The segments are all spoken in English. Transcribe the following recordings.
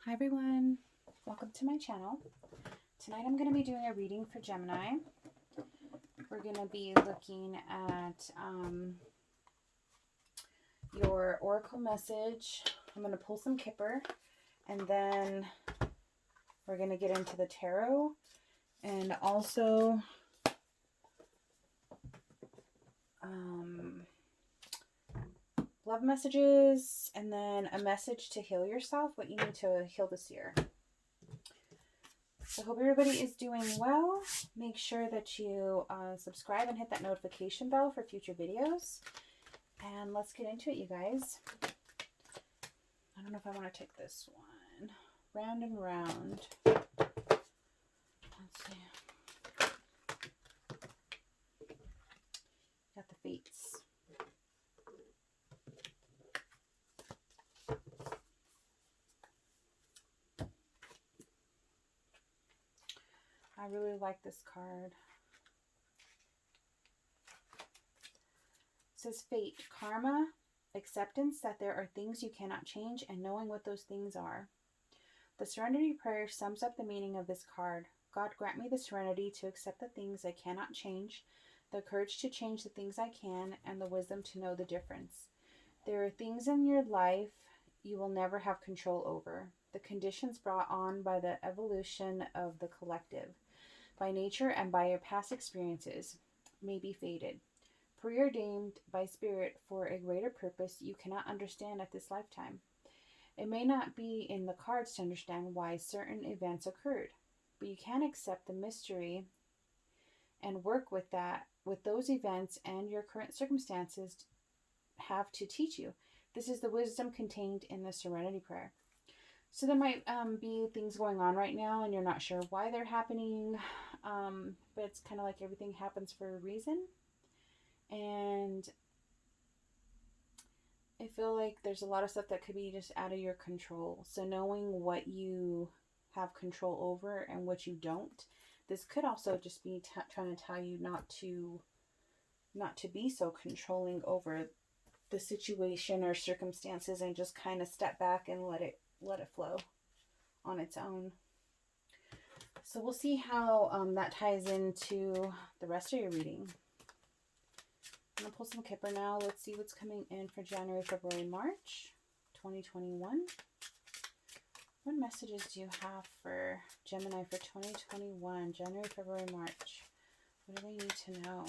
Hi everyone, welcome to my channel. Tonight I'm going to be doing a reading for Gemini. We're going to be looking at your oracle message. I'm going to pull some Kipper and then we're going to get into the tarot and also love messages and then a message to heal yourself, what you need to heal this year. So I hope everybody is doing well. Make sure that you subscribe and hit that notification bell for future videos. And let's get into it, you guys. I don't know if I want to take this one. Round and round. Let's see. Got the fates. I really like this card. It says fate, karma, acceptance that there are things you cannot change and knowing what those things are. The Serenity Prayer sums up the meaning of this card. God, grant me the serenity to accept the things I cannot change, the courage to change the things I can, and the wisdom to know the difference. There are things in your life you will never have control over. The conditions brought on by the evolution of the collective, by nature and by your past experiences, may be fated, preordained by spirit for a greater purpose you cannot understand at this lifetime. It may not be in the cards to understand why certain events occurred, but you can accept the mystery and work with those events and your current circumstances have to teach you. This is the wisdom contained in the Serenity Prayer. So there might be things going on right now and you're not sure why they're happening, but it's kind of like everything happens for a reason. And I feel like there's a lot of stuff that could be just out of your control. So knowing what you have control over and what you don't, this could also just be trying to tell you not to be so controlling over the situation or circumstances and just kind of step back and let it flow on its own. So we'll see how that ties into the rest of your reading. I'm going to pull some Kipper now. Let's see what's coming in for January, February, March 2021. What messages do you have for Gemini for 2021? January, February, March. What do they need to know?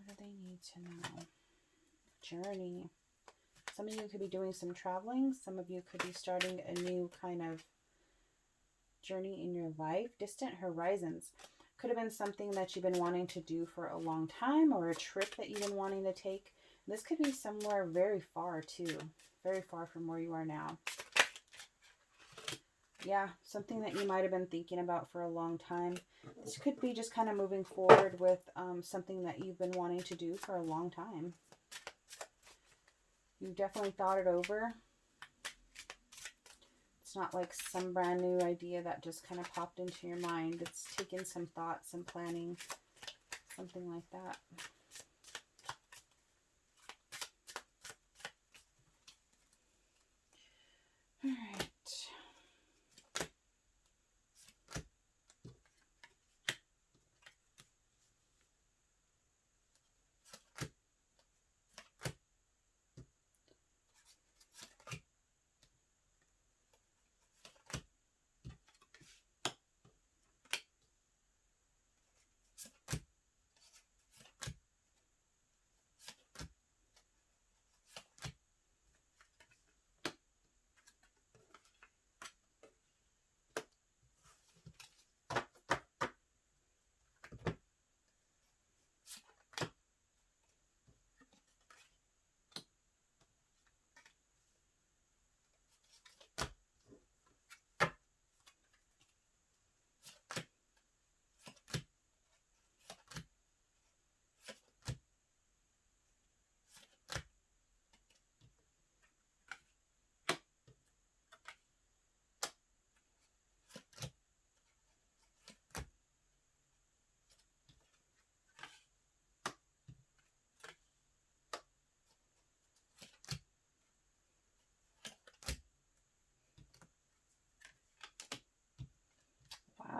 What do they need to know? Journey. Some of you could be doing some traveling. Some of you could be starting a new kind of journey in your life. Distant horizons. Could have been something that you've been wanting to do for a long time or a trip that you've been wanting to take. This could be somewhere very far too. Very far from where you are now. Yeah, something that you might have been thinking about for a long time. This could be just kind of moving forward with something that you've been wanting to do for a long time. You've definitely thought it over. It's not like some brand new idea that just kind of popped into your mind. It's taken some thought, some planning, something like that. All right.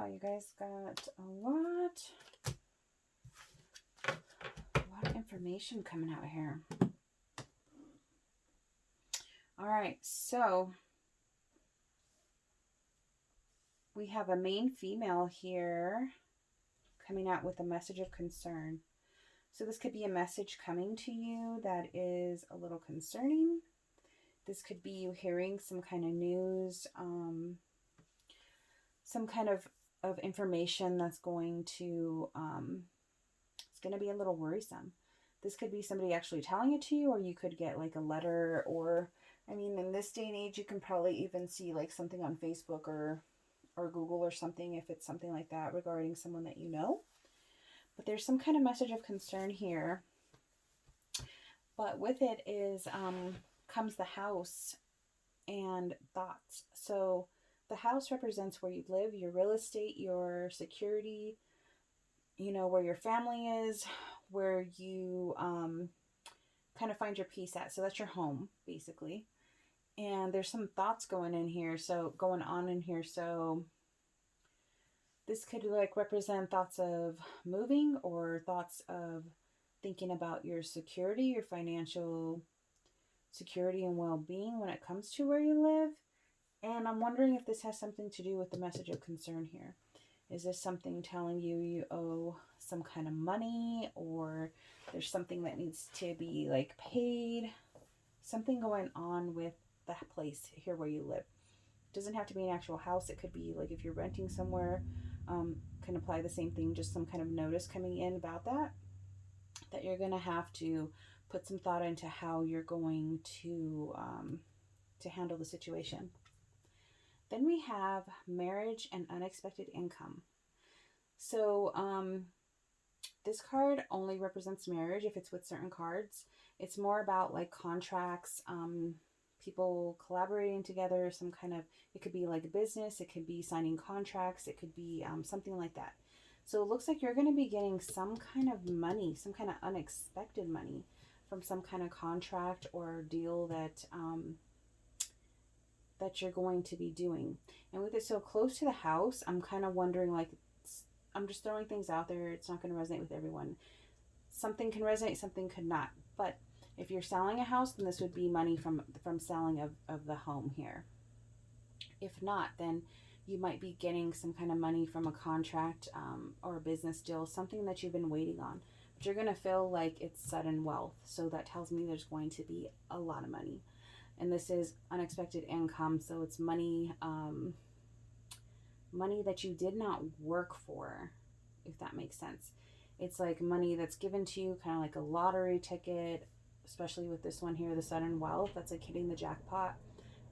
Wow, you guys got a lot of information coming out here. All right, so we have a main female here coming out with a message of concern. So this could be a message coming to you that is a little concerning. This could be you hearing some kind of news, some kind of information that's going to, it's going to be a little worrisome. This could be somebody actually telling it to you, or you could get like a letter, or, I mean, in this day and age, you can probably even see like something on Facebook or Google or something, if it's something like that regarding someone that you know. But there's some kind of message of concern here. But with it is comes the house and thoughts. So the house represents where you live, your real estate, your security, you know, where your family is, where you kind of find your peace at. So that's your home, basically. And there's some thoughts going on in here. So this could like represent thoughts of moving, or thoughts of thinking about your security, your financial security and well-being when it comes to where you live. And I'm wondering if this has something to do with the message of concern here. Is this something telling you you owe some kind of money, or there's something that needs to be like paid? Something going on with the place here where you live. It doesn't have to be an actual house. It could be like if you're renting somewhere, can apply the same thing, just some kind of notice coming in about that you're going to have to put some thought into how you're going to handle the situation. Then we have marriage and unexpected income. So this card only represents marriage if it's with certain cards. It's more about like contracts, people collaborating together, some kind of, it could be like a business, it could be signing contracts, it could be something like that. So it looks like you're going to be getting some kind of money, some kind of unexpected money from some kind of contract or deal that that you're going to be doing. And with it so close to the house, I'm kind of wondering, like, I'm just throwing things out there. It's not going to resonate with everyone. Something can resonate, something could not. But if you're selling a house, then this would be money from selling of the home here. If not, then you might be getting some kind of money from a contract or a business deal, something that you've been waiting on. But you're going to feel like it's sudden wealth. So that tells me there's going to be a lot of money. And this is unexpected income, so it's money, money that you did not work for, if that makes sense. It's like money that's given to you, kind of like a lottery ticket, especially with this one here, the sudden wealth. That's like hitting the jackpot.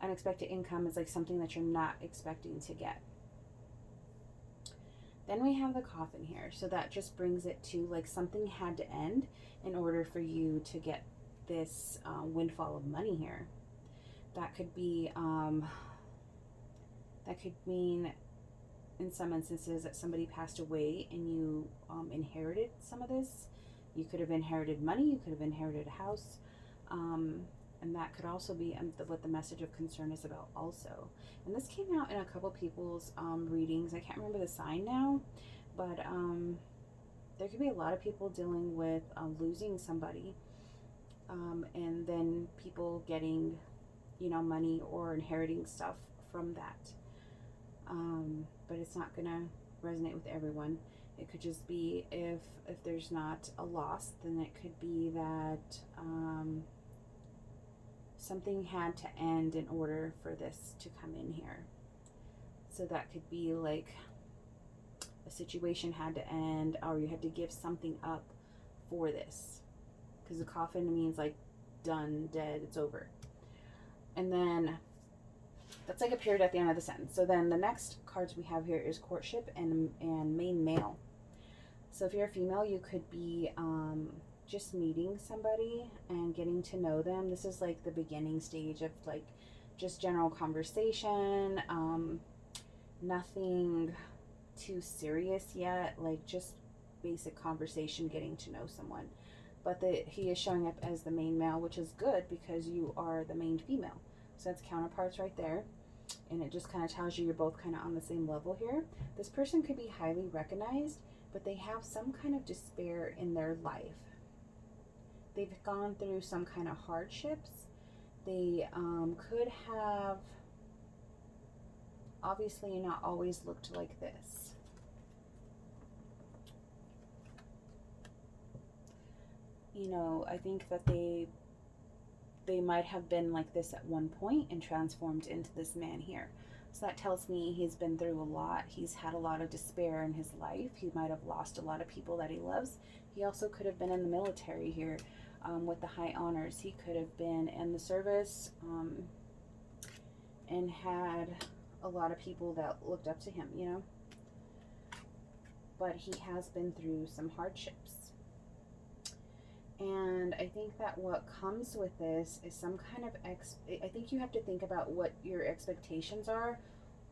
Unexpected income is like something that you're not expecting to get. Then we have the coffin here, so that just brings it to like something had to end in order for you to get this windfall of money here. That could be, that could mean in some instances that somebody passed away and you inherited some of this. You could have inherited money, you could have inherited a house, and that could also be what the message of concern is about also. And this came out in a couple people's readings. I can't remember the sign now, but there could be a lot of people dealing with losing somebody, and then people getting, you know, money or inheriting stuff from that. But it's not gonna resonate with everyone. It could just be if there's not a loss, then it could be that something had to end in order for this to come in here. So that could be like a situation had to end, or you had to give something up for this. Because the coffin means like done, dead, it's over. And then that's like a period at the end of the sentence. So then the next cards we have here is courtship and main male. So if you're a female, you could be just meeting somebody and getting to know them. This is like the beginning stage of like just general conversation, nothing too serious yet, like just basic conversation, getting to know someone. But he is showing up as the main male, which is good because you are the main female. So that's counterparts right there. And it just kind of tells you you're both kind of on the same level here. This person could be highly recognized, but they have some kind of despair in their life. They've gone through some kind of hardships. They could have obviously not always looked like this. You know, I think that they might have been like this at one point and transformed into this man here. So that tells me he's been through a lot. He's had a lot of despair in his life. He might have lost a lot of people that he loves. He also could have been in the military here with the high honors. He could have been in the service and had a lot of people that looked up to him, you know. But he has been through some hardships. And I think that what comes with this is some kind of I think you have to think about what your expectations are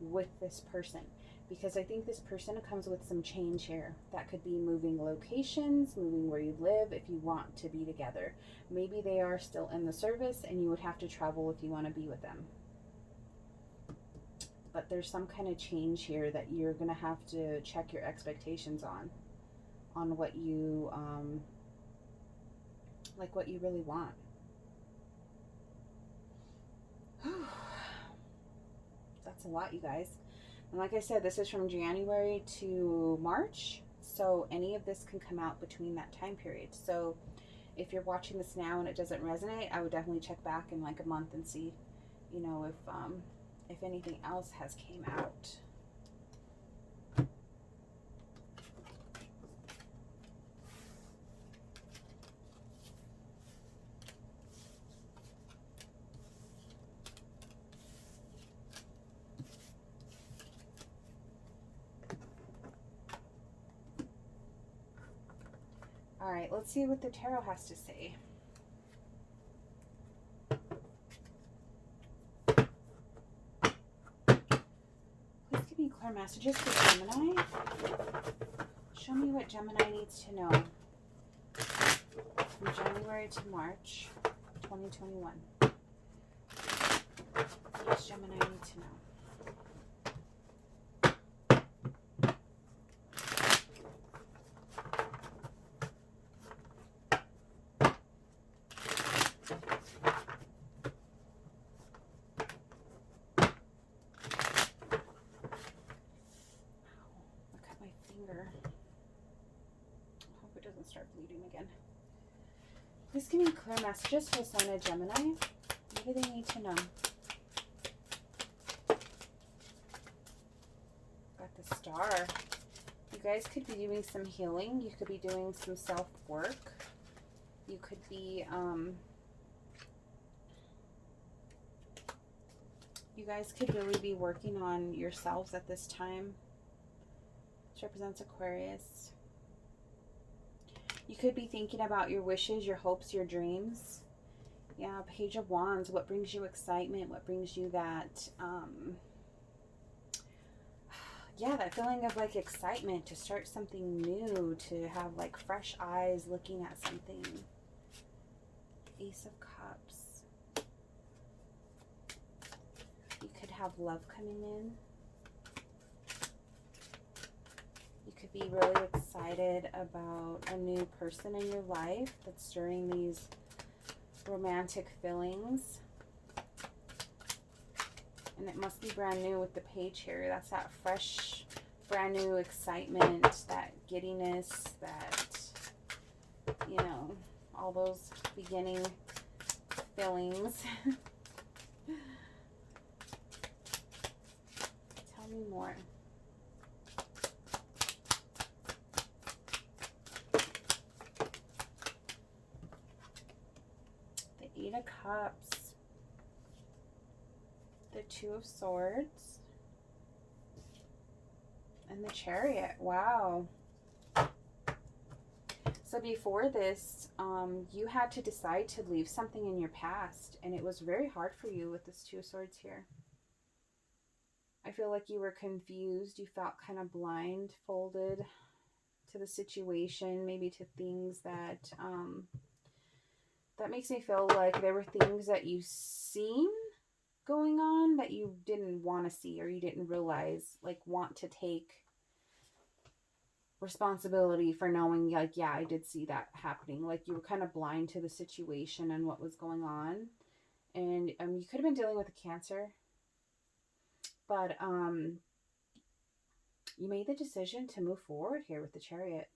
with this person, because I think this person comes with some change here. That could be moving locations, moving where you live if you want to be together. Maybe they are still in the service and you would have to travel if you want to be with them. But there's some kind of change here that you're going to have to check your expectations on what you like what you really want. That's a lot, you guys. And like I said, this is from January to March, so any of this can come out between that time period. So if you're watching this now and it doesn't resonate, I would definitely check back in like a month and see, you know, if anything else has came out. All right, let's see what the tarot has to say. Please give me clear messages for Gemini. Show me what Gemini needs to know from January to March 2021. What does Gemini need to know? Start bleeding again. Please give me clear messages for the sign of Gemini. What do they need to know? Got the Star. You guys could be doing some healing. You could be doing some self-work. You could be, you guys could really be working on yourselves at this time. This represents Aquarius. You could be thinking about your wishes, your hopes, your dreams. Yeah, Page of Wands. What brings you excitement? What brings you that, yeah, that feeling of like excitement to start something new, to have like fresh eyes looking at something. Ace of Cups. You could have love coming in. You could be really excited about a new person in your life that's stirring these romantic feelings. And it must be brand new with the page here. That's that fresh, brand new excitement, that giddiness, that, you know, all those beginning feelings. Tell me more. Eight of Cups, the Two of Swords, and the Chariot. Wow. So before this, you had to decide to leave something in your past, and it was very hard for you with this Two of Swords here. I feel like you were confused. You felt kind of blindfolded to the situation, maybe to things that, that makes me feel like there were things that you seen going on that you didn't want to see, or you didn't realize, like want to take responsibility for knowing, like, yeah, I did see that happening. Like you were kind of blind to the situation and what was going on. And you could have been dealing with a Cancer, but you made the decision to move forward here with the Chariot.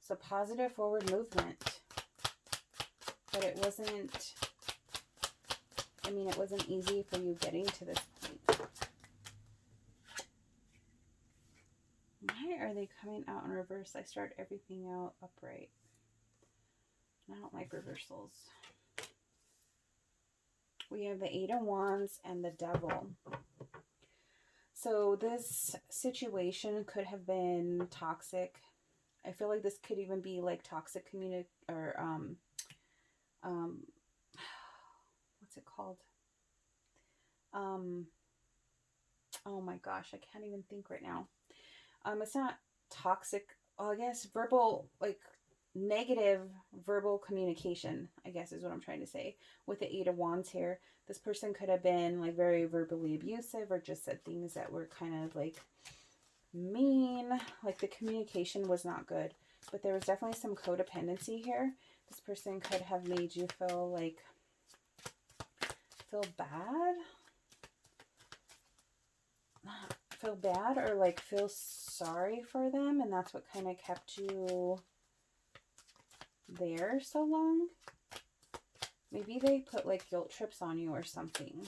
So positive forward movement. But it wasn't, I mean, it wasn't easy for you getting to this point. Why are they coming out in reverse? I start everything out upright. I don't like reversals. We have the Eight of Wands and the Devil. So this situation could have been toxic. I feel like this could even be like toxic or what's it called? Oh my gosh, I can't even think right now. It's not toxic. Well, I guess verbal, like negative verbal communication, I guess is what I'm trying to say. With the Eight of Wands here, this person could have been like very verbally abusive, or just said things that were kind of like mean. Like the communication was not good, but there was definitely some codependency here. This person could have made you feel bad, or like feel sorry for them, and that's what kind of kept you there so long. Maybe they put like guilt trips on you or something,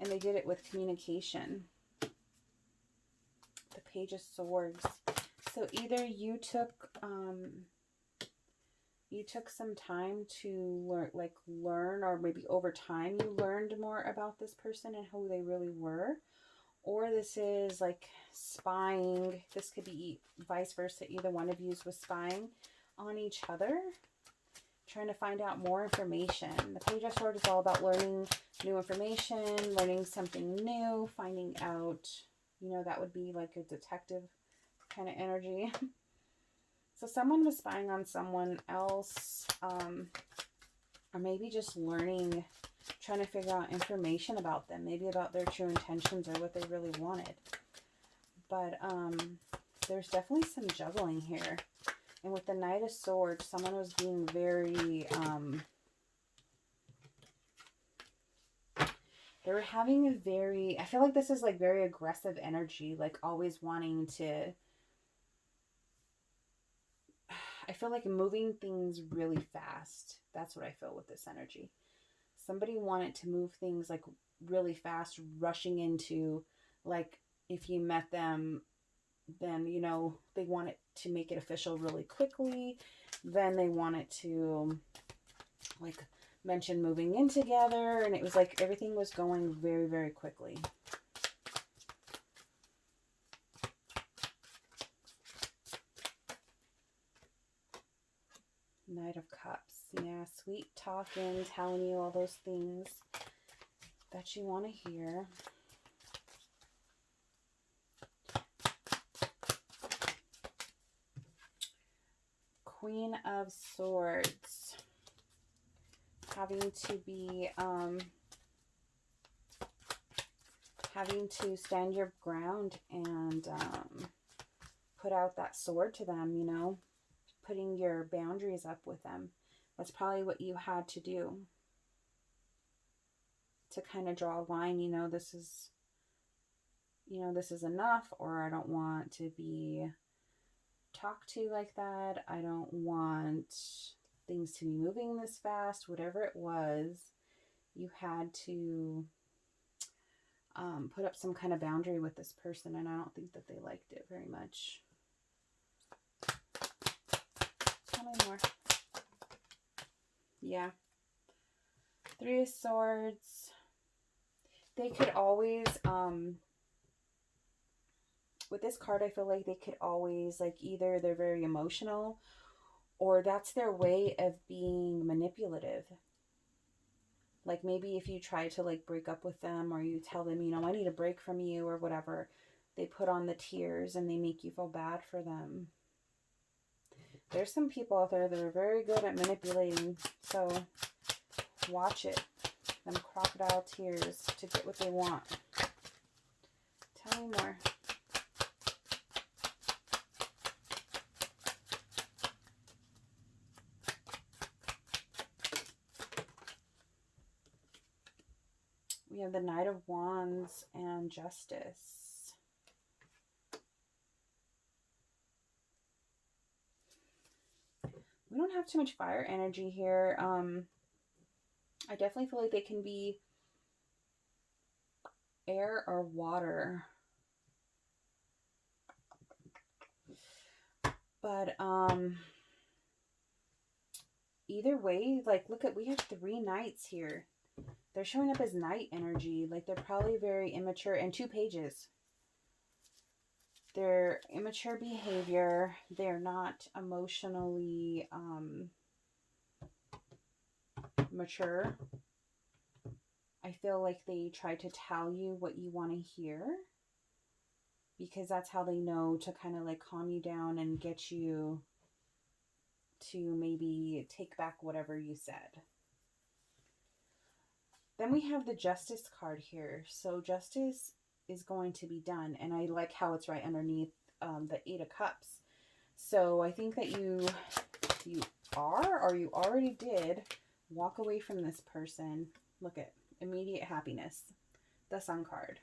and they did it with communication. The Page of Swords. So either you took some time to learn, or maybe over time you learned more about this person and who they really were, or this is like spying. This could be vice versa. Either one of you was spying on each other, trying to find out more information. The Page of Swords is all about learning new information, learning something new, finding out, you know, that would be like a detective kind of energy. So someone was spying on someone else, or maybe just learning, trying to figure out information about them, maybe about their true intentions or what they really wanted. But there's definitely some juggling here. And with the Knight of Swords, someone was being very, they were having a very, I feel like this is like very aggressive energy, like always wanting to, I feel like moving things really fast. That's what I feel with this energy. Somebody wanted to move things like really fast, rushing into, like if you met them, then, you know, they wanted to make it official really quickly. Then they wanted to like mention moving in together, and it was like everything was going very, very quickly. Knight of Cups. Yeah, sweet talking, telling you all those things that you want to hear. Queen of Swords. Having to be, having to stand your ground and put out that sword to them, you know, putting your boundaries up with them. That's probably what you had to do to kind of draw a line, you know, this is enough, or I don't want to be talked to like that. I don't want things to be moving this fast. Whatever it was, you had to put up some kind of boundary with this person, and I don't think that they liked it very much. Tell me more. Yeah. Three of Swords. They could always, with this card, I feel like they could always, like, either they're very emotional, or that's their way of being manipulative. Like, maybe if you try to, like, break up with them, or you tell them, you know, I need a break from you, or whatever, they put on the tears and they make you feel bad for them. There's some people out there that are very good at manipulating, so watch it. them crocodile tears to get what they want. Tell me more. We have the Knight of Wands and Justice. We don't have too much fire energy here. I definitely feel like they can be air or water. But either way, like, look at, we have 3 knights here. They're showing up as knight energy. Like, they're probably very immature. And 2 pages. They're immature behavior. They're not emotionally mature. I feel like they try to tell you what you want to hear, because that's how they know to kind of like calm you down and get you to maybe take back whatever you said. Then we have the Justice card here. So justice is going to be done. And I like how it's right underneath the 8 of Cups. So I think that you are, or you already did, walk away from this person. Look at immediate happiness. The Sun card.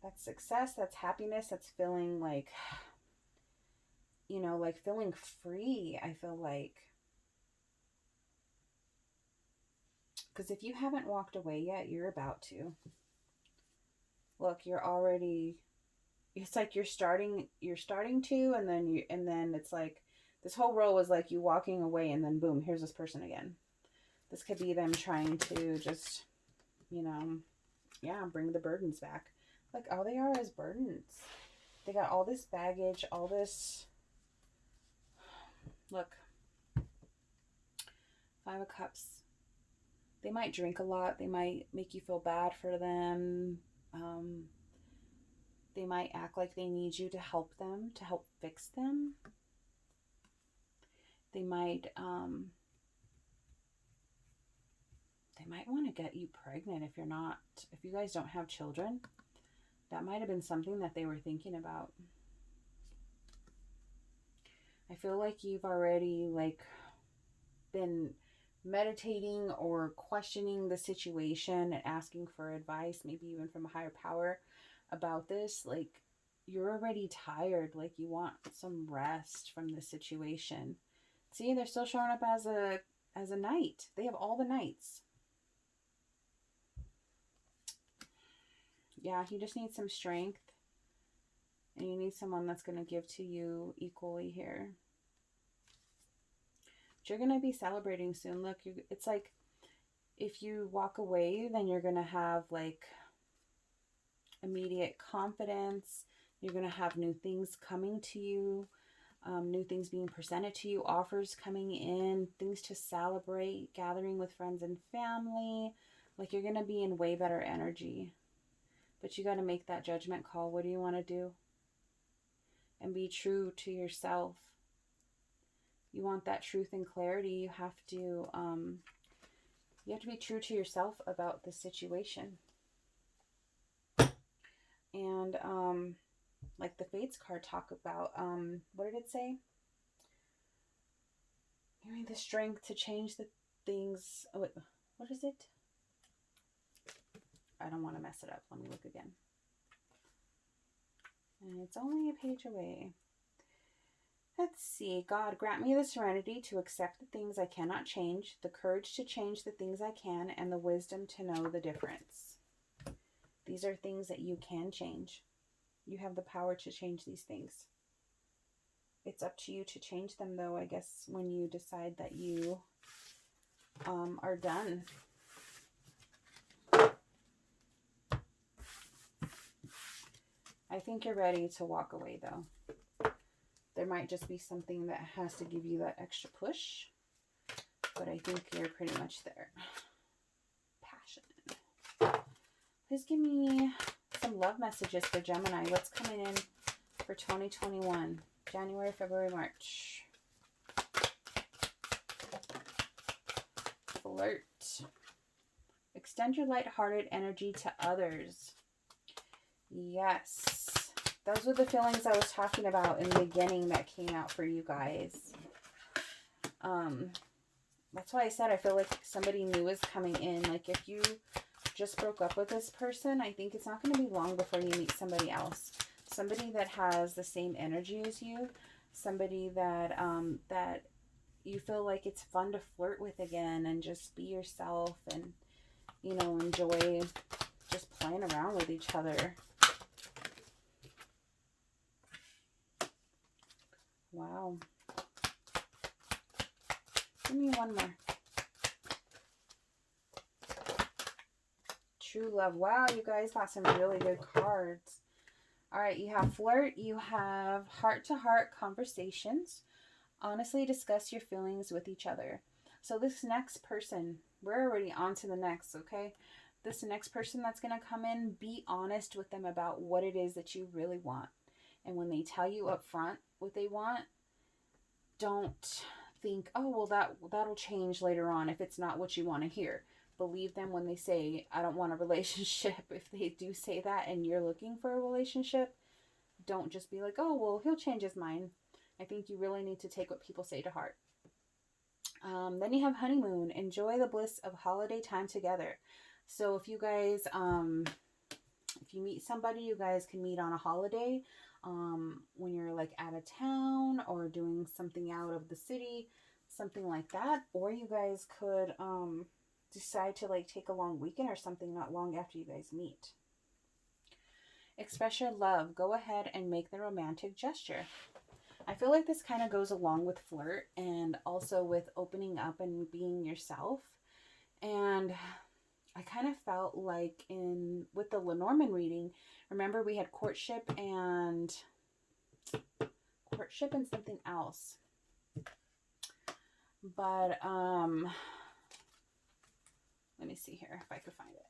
That's success. That's happiness. That's feeling like, you know, like feeling free. I feel like. Because if you haven't walked away yet, you're about to. Look, you're already, it's like you're starting to, and then it's like, this whole row was like you walking away, and then boom, here's this person again. This could be them trying to just, you know, yeah, bring the burdens back. Like, all they are is burdens. They got all this baggage, all this, look, 5 of Cups. They might drink a lot. They might make you feel bad for them. They might act like they need you to help them, to help fix them. They might want to get you pregnant if you guys don't have children. That might have been something that they were thinking about. I feel like you've already like been meditating or questioning the situation and asking for advice, maybe even from a higher power about this. Like, you're already tired. Like, you want some rest from the situation. See, they're still showing up as a knight. They have all the knights. Yeah, you just need some strength. And you need someone that's going to give to you equally here. You're going to be celebrating soon. Look, it's like if you walk away, then you're going to have like immediate confidence. You're going to have new things coming to you, new things being presented to you, offers coming in, things to celebrate, gathering with friends and family. Like, you're going to be in way better energy. But you got to make that judgment call. What do you want to do? And be true to yourself. You want that truth and clarity. You have to be true to yourself about the situation. And like the Fates card talk about, what did it say? You need the strength to change the things. Oh, wait, what is it? I don't want to mess it up. Let me look again. And it's only a page away. Let's see. God, grant me the serenity to accept the things I cannot change, the courage to change the things I can, and the wisdom to know the difference. These are things that you can change. You have the power to change these things. It's up to you to change them, though, I guess, when you decide that you are done. I think you're ready to walk away, though. There might just be something that has to give you that extra push. But I think you're pretty much there. Passion. Please give me some love messages for Gemini. What's coming in for 2021? January, February, March. Flirt. Extend your lighthearted energy to others. Yes. Those were the feelings I was talking about in the beginning that came out for you guys. That's why I said I feel like somebody new is coming in. Like if you just broke up with this person, I think it's not going to be long before you meet somebody else. Somebody that has the same energy as you. Somebody that that you feel like it's fun to flirt with again and just be yourself and, you know, enjoy just playing around with each other. Wow. Give me one more. True love. Wow, you guys got some really good cards. All right, you have flirt. You have heart-to-heart conversations. Honestly discuss your feelings with each other. So this next person, we're already on to the next, okay? This next person that's going to come in, be honest with them about what it is that you really want. And when they tell you up front what they want, don't think, oh, well, that'll change later on if it's not what you want to hear. Believe them when they say, I don't want a relationship. If they do say that and you're looking for a relationship, don't just be like, oh, well, he'll change his mind. I think you really need to take what people say to heart. Then you have honeymoon. Enjoy the bliss of holiday time together. So if you guys, if you meet somebody, you guys can meet on a holiday. When you're like out of town or doing something out of the city, something like that. Or you guys could decide to like take a long weekend or something not long after you guys meet. Express your love. Go ahead and make the romantic gesture. I feel like this kind of goes along with flirt and also with opening up and being yourself. And I kind of felt like with the Lenormand reading, remember we had courtship and something else. But let me see here if I could find it.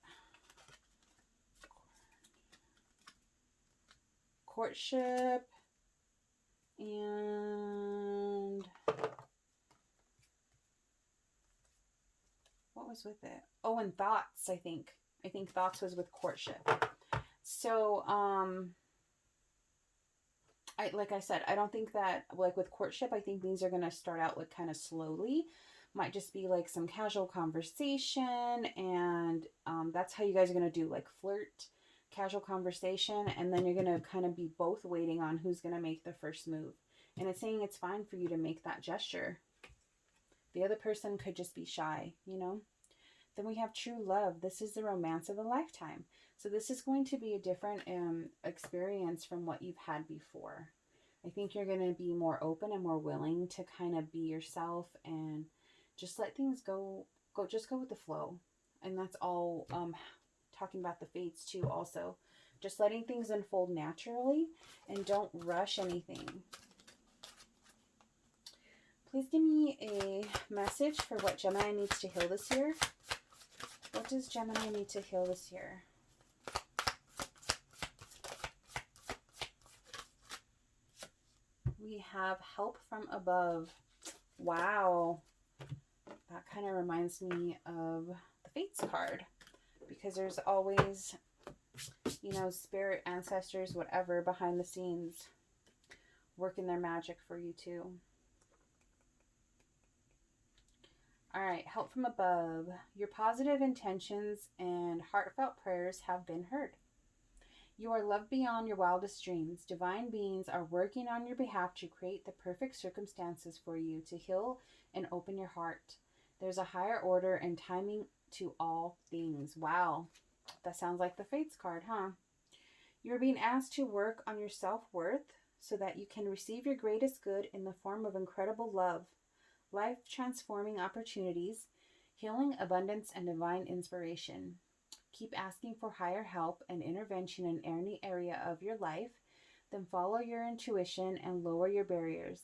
Courtship and what was with it? Oh, and thoughts, I think. I think thoughts was with courtship. So, like I said, I don't think that, like with courtship, I think these are going to start out like kind of slowly. Might just be like some casual conversation, and that's how you guys are going to do like flirt, casual conversation, and then you're going to kind of be both waiting on who's going to make the first move. And it's saying it's fine for you to make that gesture. The other person could just be shy, you know? Then we have true love. This is the romance of a lifetime. So this is going to be a different experience from what you've had before. I think you're going to be more open and more willing to kind of be yourself and just let things go. Just go with the flow. And that's all talking about the fates too also. Just letting things unfold naturally and don't rush anything. Please give me a message for what Gemini needs to heal this year. What does Gemini need to heal this year? We have help from above. Wow. That kind of reminds me of the Fates card. Because there's always, you know, spirit, ancestors, whatever, behind the scenes working their magic for you too. All right, help from above. Your positive intentions and heartfelt prayers have been heard. You are loved beyond your wildest dreams. Divine beings are working on your behalf to create the perfect circumstances for you to heal and open your heart. There's a higher order and timing to all things. Wow, that sounds like the Fates card, huh? You're being asked to work on your self-worth so that you can receive your greatest good in the form of incredible love, life-transforming opportunities, healing, abundance, and divine inspiration. Keep asking for higher help and intervention in any area of your life. Then follow your intuition and lower your barriers.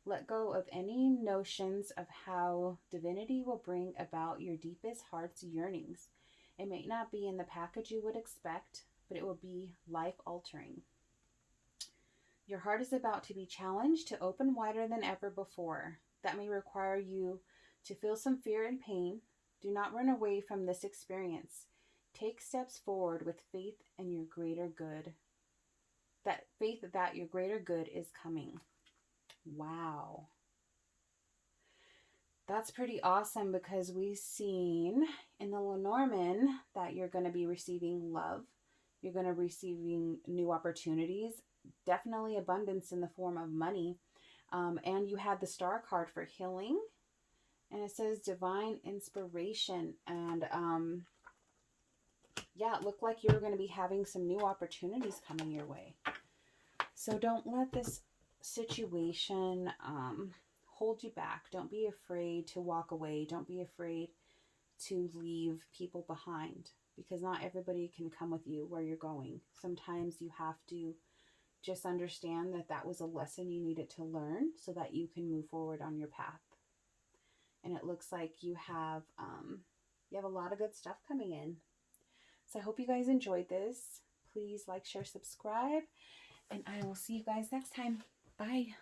Let go of any notions of how divinity will bring about your deepest heart's yearnings. It may not be in the package you would expect, but it will be life-altering. Your heart is about to be challenged to open wider than ever before. That may require you to feel some fear and pain, Do not run away from this experience. Take steps forward with faith in your greater good. That faith that your greater good is coming. Wow. That's pretty awesome, because we've seen in the Lenormand that you're going to be receiving love. You're going to be receiving new opportunities, definitely abundance in the form of money. And you had the Star card for healing. And it says divine inspiration. And yeah, it looked like you were going to be having some new opportunities coming your way. So don't let this situation hold you back. Don't be afraid to walk away. Don't be afraid to leave people behind, because not everybody can come with you where you're going. Sometimes you have to just understand that that was a lesson you needed to learn so that you can move forward on your path. And it looks like you have a lot of good stuff coming in. So I hope you guys enjoyed this. Please like, share, subscribe, and I will see you guys next time. Bye.